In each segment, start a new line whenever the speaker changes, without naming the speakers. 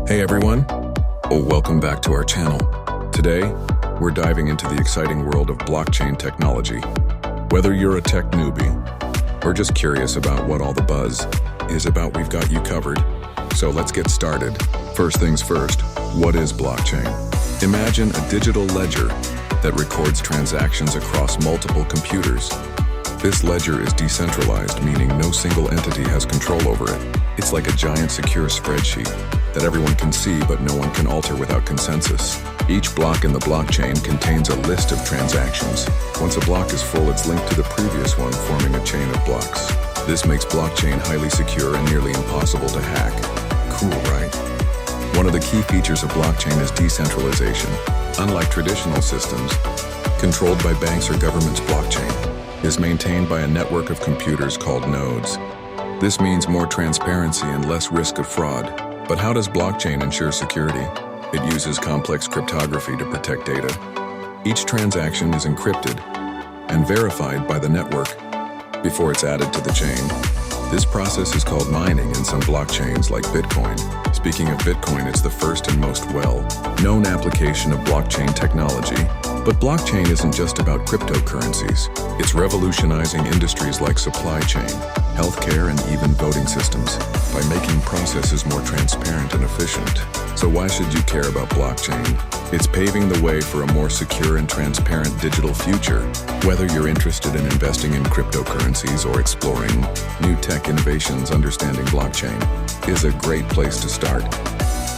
Hey everyone, welcome back to our channel. Today, we're diving into the exciting world of blockchain technology. Whether you're a tech newbie or just curious about what all the buzz is about, we've got you covered. So let's get started. First things first, what is blockchain? Imagine a digital ledger that records transactions across multiple computers. This ledger is decentralized, meaning no single entity has control over it. It's like a giant secure spreadsheet that everyone can see but no one can alter without consensus. Each block in the blockchain contains a list of transactions. Once a block is full, it's linked to the previous one, forming a chain of blocks. This makes blockchain highly secure and nearly impossible to hack. Cool, right? One of the key features of blockchain is decentralization. Unlike traditional systems, controlled by banks or governments, blockchain is maintained by a network of computers called nodes. This means more transparency and less risk of fraud. But how does blockchain ensure security? It uses complex cryptography to protect data. Each transaction is encrypted and verified by the network before it's added to the chain. This process is called mining in some blockchains like Bitcoin. Speaking of Bitcoin, it's the first and most well-known application of blockchain technology. But blockchain isn't just about cryptocurrencies. It's revolutionizing industries like supply chain, healthcare, and even voting systems by making processes more transparent and efficient. So why should you care about blockchain? It's paving the way for a more secure and transparent digital future. Whether you're interested in investing in cryptocurrencies or exploring new tech innovations, understanding blockchain is a great place to start.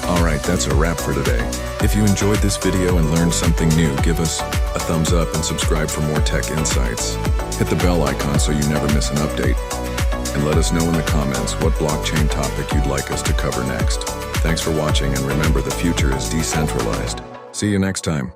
Alright, that's a wrap for today. If you enjoyed this video and learned something new, give us a thumbs up and subscribe for more tech insights. Hit the bell icon so you never miss an update. And let us know in the comments what blockchain topic you'd like us to cover next. Thanks for watching, and remember, the future is decentralized. See you next time.